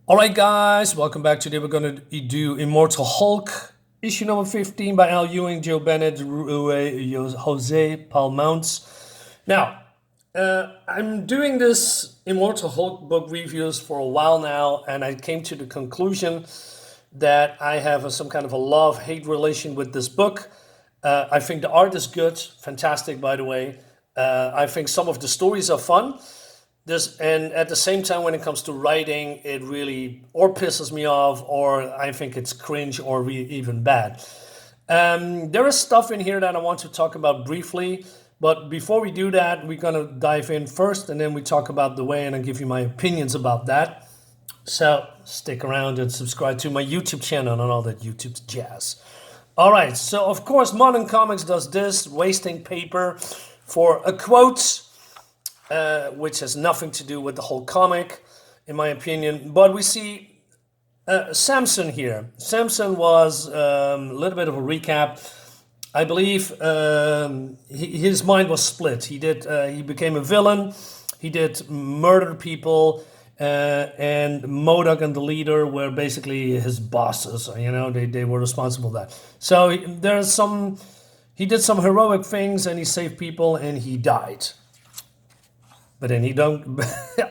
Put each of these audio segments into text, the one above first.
All right, guys, welcome back. Today we're going to do Immortal Hulk, issue number 15 by Ewing, Joe Bennett, Jose Paul Mounts. Now, I'm doing this Immortal Hulk book reviews for a while now, and I came to the conclusion that I have some kind of a love-hate relation with this book. I think the art is good, fantastic, by the way. I think some of the stories are fun. And at the same time, when it comes to writing, it really or pisses me off, or I think it's cringe, or even bad. There is stuff in here that I want to talk about briefly, but before we do that, we're gonna dive in first, and then we talk about the way, and I give you my opinions about that. So stick around and subscribe to my YouTube channel and all that YouTube jazz. All right, so of course, Modern Comics does this, wasting paper for a quote. Which has nothing to do with the whole comic, in my opinion. But we see Samson here. Samson was a little bit of a recap. I believe his mind was split. He became a villain. He did murder people, and MODOK and the leader were basically his bosses. You know, they were responsible for that. So he did some heroic things, and he saved people, and he died. But then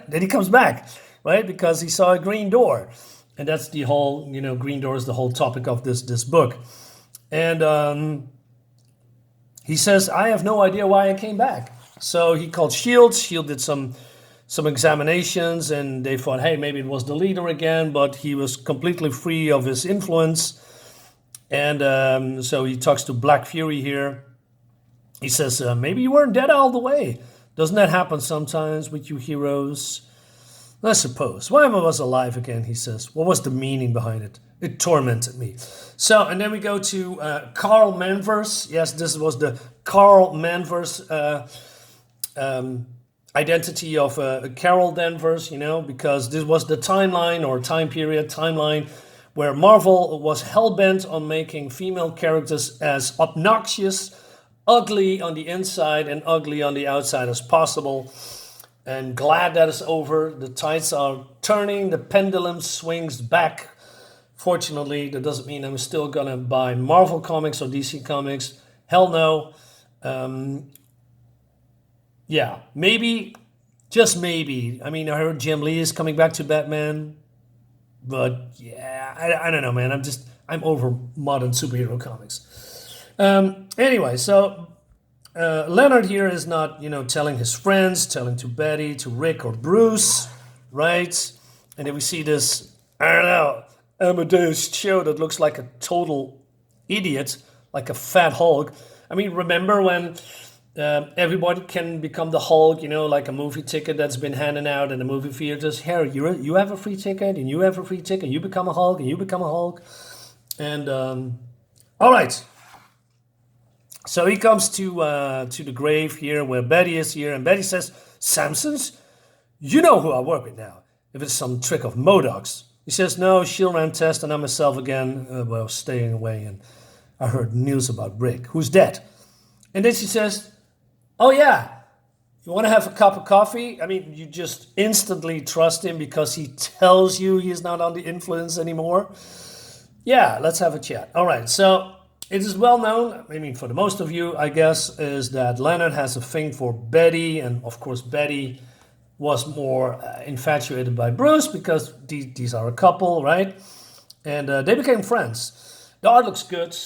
then he comes back, right? Because he saw a green door. And that's the whole, green door is the whole topic of this book. And he says, I have no idea why I came back. So he called S.H.I.E.L.D. S.H.I.E.L.D. did some examinations, and they thought, hey, maybe it was the leader again, but he was completely free of his influence. And so he talks to Black Fury here. He says, maybe you weren't dead all the way. Doesn't that happen sometimes with you heroes? I suppose. Why am I alive again, he says. What was the meaning behind it? It tormented me. So, and then we go to Carl Manverse. Yes, this was the Carl Manverse identity of Carol Danvers, because this was the timeline where Marvel was hell-bent on making female characters as obnoxious, ugly on the inside and ugly on the outside as possible. And glad that is over. The tides are turning. The pendulum swings back. Fortunately, that doesn't mean I'm still gonna buy Marvel comics or DC comics. Hell no. Yeah, maybe, just maybe. I mean, I heard Jim Lee is coming back to Batman. But yeah, I don't know, man. I'm over modern superhero comics. Anyway, so Leonard here is not, telling his friends, telling to Betty, to Rick or Bruce, right? And then we see this, I don't know, Amadeus Cho that looks like a total idiot, like a fat Hulk. I mean, remember when everybody can become the Hulk, like a movie ticket that's been handed out in the movie theaters. Here, you have a free ticket, and you have a free ticket, you become a Hulk, and you become a Hulk. And, all right. So he comes to the grave here where Betty is here, and Betty says, Samson's? You know who I work with now, if it's some trick of MODOK's. He says, no, she'll ran test, and I'm myself again, staying away, and I heard news about Rick, who's dead. And then she says, oh yeah, you want to have a cup of coffee? I mean, you just instantly trust him because he tells you he's not on the influence anymore. Yeah, let's have a chat. All right, so it is well known, I mean, for the most of you, I guess, is that Leonard has a thing for Betty. And of course, Betty was more infatuated by Bruce because these are a couple, right? And they became friends. The art looks good,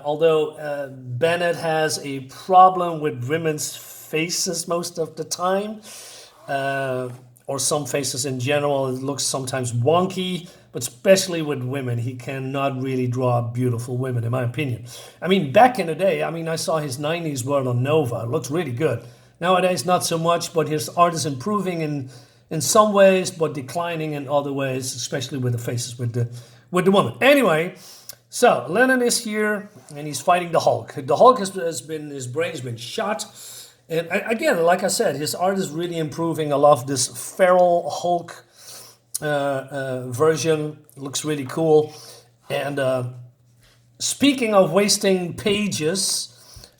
although Bennett has a problem with women's faces most of the time. Or some faces in general. It looks sometimes wonky, but especially with women. He cannot really draw beautiful women, in my opinion. I mean, back in the day, I saw his 90s work on Nova. It looks really good. Nowadays, not so much, but his art is improving in some ways, but declining in other ways, especially with the faces with the woman. Anyway, so Lennon is here, and he's fighting the Hulk. The Hulk his brain's been shot. And again, like I said, his art is really improving. I love this feral Hulk version. It looks really cool. And speaking of wasting pages,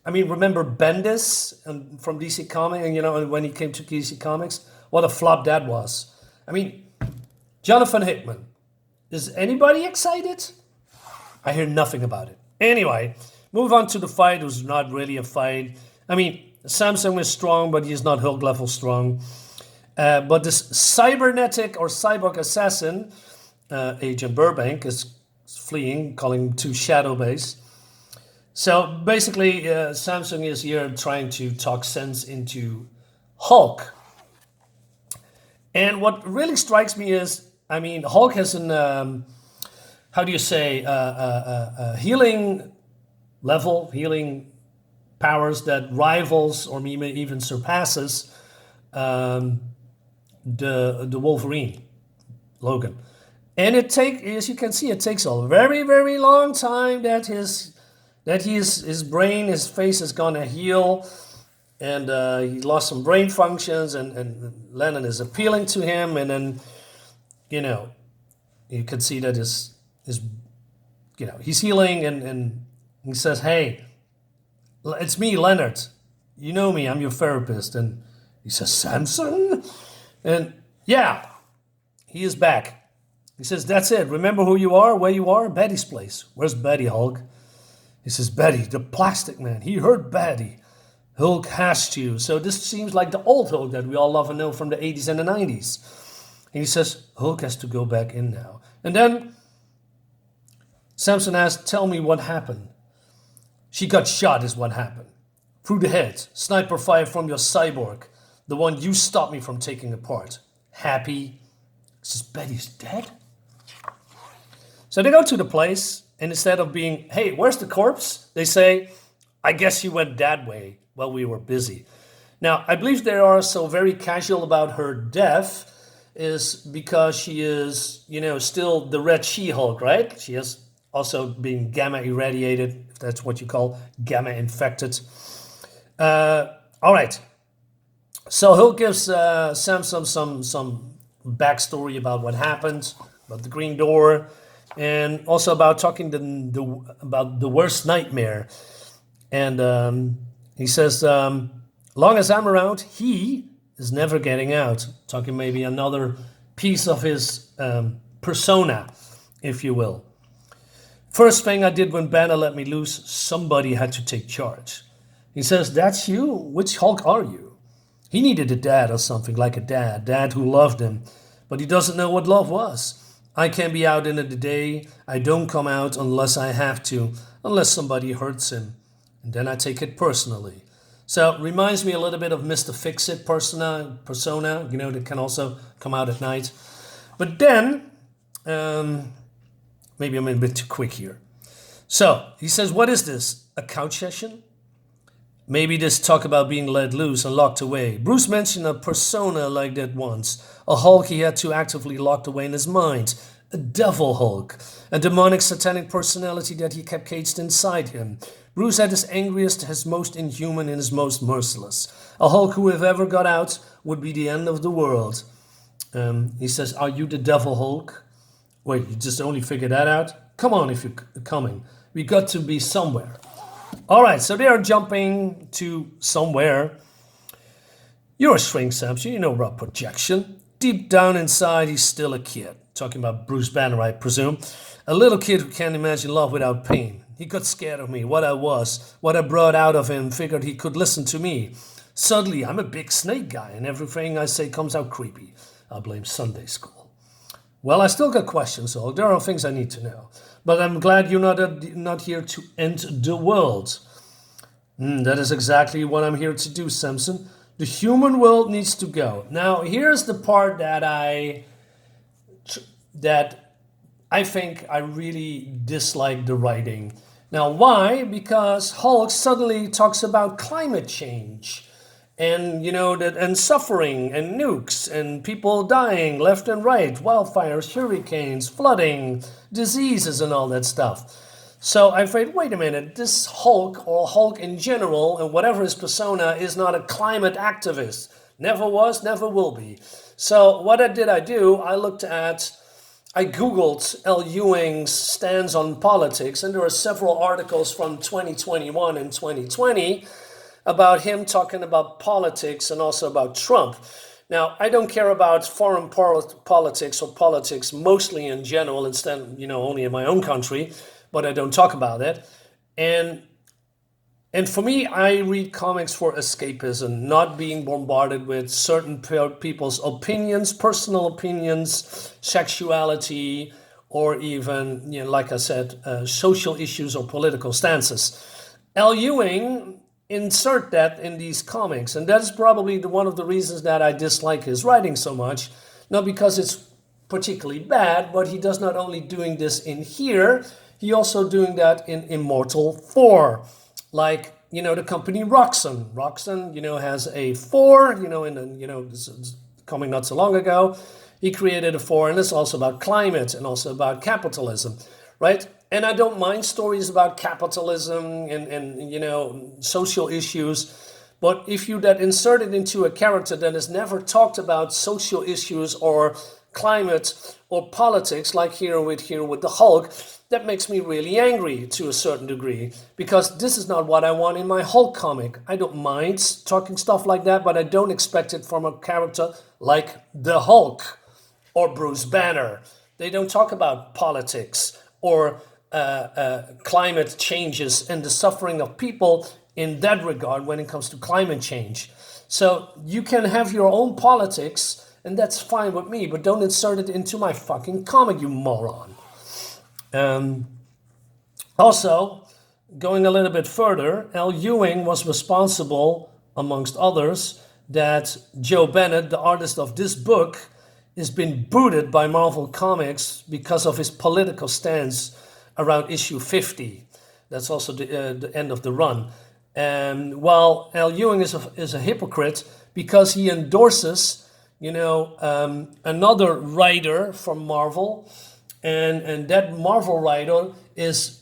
remember Bendis from DC Comics? And, when he came to DC Comics, what a flop that was. Jonathan Hickman, Is anybody excited? I hear nothing about it. Anyway, move on to the fight. It was not really a fight. I mean, Samson was strong, but he's not Hulk level strong. But this cybernetic or cyborg assassin, Agent Burbank, is fleeing, calling him to Shadow Base. So basically, Samsung is here trying to talk sense into Hulk. And what really strikes me is, I mean, Hulk has an, how do you say, healing level, healing powers that rivals or even surpasses the Wolverine, Logan. And it as you can see, it takes a very, very long time that his brain, his face is gonna heal, and he lost some brain functions, and Lennon is appealing to him, and then you could see that his he's healing, and he says, "Hey, it's me, Leonard. You know me. I'm your therapist." And he says, "Samson?" And yeah, he is back. He says, "That's it. Remember who you are, where you are? Betty's place." "Where's Betty, Hulk?" He says, "Betty, the plastic man. He hurt Betty. Hulk has to." So this seems like the old Hulk that we all love and know from the 80s and the 90s. And he says, "Hulk has to go back in now." And then Samson asks, "Tell me what happened." "She got shot is what happened. Through the head. Sniper fire from your cyborg. The one you stopped me from taking apart. Happy?" He says, "Betty's dead?" So they go to the place, and instead of being, "Hey, where's the corpse?" they say, "I guess you went that way while we were busy." Now, I believe they are so very casual about her death is because she is, still the Red She-Hulk, right? She has also been gamma irradiated, if that's what you call gamma infected. All right. So Hulk gives Samson some backstory about what happened, about the Green Door, and also about talking about the worst nightmare. And he says, long as I'm around, he is never getting out. Talking maybe another piece of his persona, if you will. "First thing I did when Banner let me loose, somebody had to take charge." He says, "That's you? Which Hulk are you?" He needed a dad or something, like a dad who loved him, but he doesn't know what love was. "I can be out in the day. I don't come out unless I have to, unless somebody hurts him. And then I take it personally." So it reminds me a little bit of Mr. Fix-It persona, that can also come out at night. But then, maybe I'm a bit too quick here. So he says, "What is this? A couch session? Maybe this talk about being let loose and locked away. Bruce mentioned a persona like that once. A Hulk he had to actively locked away in his mind. A devil Hulk. A demonic satanic personality that he kept caged inside him. Bruce at his angriest, his most inhuman, and his most merciless. A Hulk who, if ever got out, would be the end of the world." He says, "Are you the devil Hulk?" Wait, you just only figured that out? Come on if you're coming. We got to be somewhere. All right, so they are jumping to somewhere. "You're a shrink, Samson. You know about projection. Deep down inside, he's still a kid." Talking about Bruce Banner, I presume. "A little kid who can't imagine love without pain. He got scared of me, what I was, what I brought out of him, figured he could listen to me. Suddenly, I'm a big snake guy, and everything I say comes out creepy. I blame Sunday school." Well, I still got questions, so there are things I need to know. But I'm glad you're not here to end the world. That is exactly what I'm here to do, Samson. The human world needs to go. Now, here's the part that I think I really dislike the writing. Now, why? Because Hulk suddenly talks about climate change. And, and suffering and nukes and people dying left and right, wildfires, hurricanes, flooding, diseases and all that stuff. So I thought, wait a minute, this Hulk or Hulk in general and whatever his persona is not a climate activist. Never was, never will be. So what did I do? I Googled L. Ewing's stance on politics, and there are several articles from 2021 and 2020 about him talking about politics and also about Trump. Now, I don't care about foreign politics or politics mostly in general, instead, only in my own country, but I don't talk about it. And for me, I read comics for escapism, not being bombarded with certain people's opinions, personal opinions, sexuality, or even, like I said, social issues or political stances. L. Ewing insert that in these comics, and that's probably one of the reasons that I dislike his writing so much. Not because it's particularly bad, but he does not only doing this in here, he also doing that in Immortal 4. Like, the company Roxxon. Roxxon, has a 4, this is coming not so long ago. He created a 4, and it's also about climate and also about capitalism, right? And I don't mind stories about capitalism and social issues, but if you that insert it into a character that has never talked about social issues or climate or politics, like here with the Hulk, that makes me really angry to a certain degree, because this is not what I want in my Hulk comic. I don't mind talking stuff like that, but I don't expect it from a character like the Hulk or Bruce Banner. They don't talk about politics or climate changes and the suffering of people in that regard when it comes to climate change. So you can have your own politics, and that's fine with me, but don't insert it into my fucking comic, you moron. Also, going a little bit further, L. Ewing was responsible, amongst others, that Joe Bennett, the artist of this book, has been booted by Marvel Comics because of his political stance around issue 50. That's also the end of the run. And while L. Ewing is a hypocrite because he endorses, another writer from Marvel, and that Marvel writer is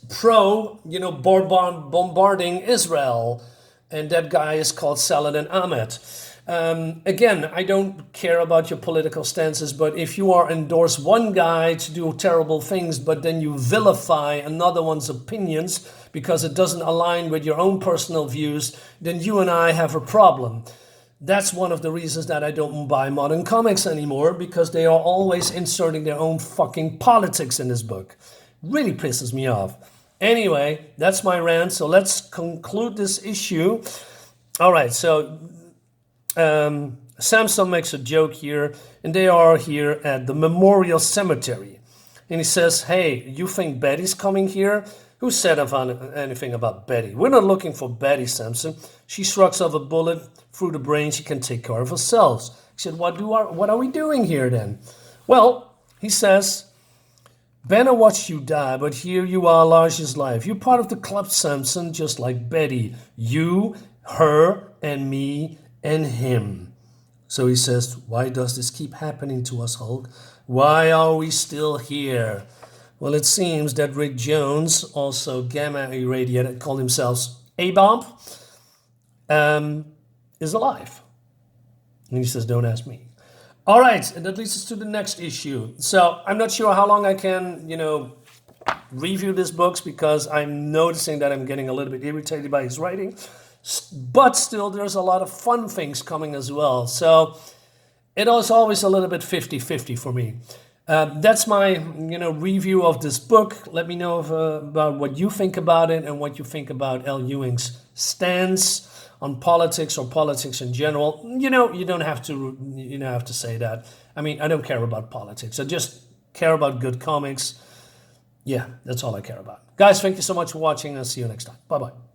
bombarding Israel, and that guy is called Saladin Ahmed. Again, I don't care about your political stances, but if you endorse one guy to do terrible things, but then you vilify another one's opinions because it doesn't align with your own personal views, then you and I have a problem. That's one of the reasons that I don't buy modern comics anymore, because they are always inserting their own fucking politics in this book. Really pisses me off. Anyway, that's my rant, so let's conclude this issue. All right, so Samson makes a joke here, and they are here at the Memorial Cemetery. And he says, hey, you think Betty's coming here? Who said anything about Betty? We're not looking for Betty, Samson. She shrugs off a bullet through the brain. She can take care of herself. He said, what are we doing here then? Well, he says, Banner watched you die, but here you are large as life. You're part of the club, Samson, just like Betty. You, her, and me, and him. So he says, why does this keep happening to us, Hulk? Why are we still here? Well, it seems that Rick Jones, also gamma irradiated, called himself A-Bomb, is alive. And he says, don't ask me. All right, and that leads us to the next issue. So I'm not sure how long I can, review these books, because I'm noticing that I'm getting a little bit irritated by his writing. But still, there's a lot of fun things coming as well. So it is always a little bit 50-50 for me. That's my, review of this book. Let me know about what you think about it and what you think about L. Ewing's stance on politics or politics in general. You don't have to say that. I mean, I don't care about politics. I just care about good comics. Yeah, that's all I care about. Guys, thank you so much for watching. I'll see you next time. Bye-bye.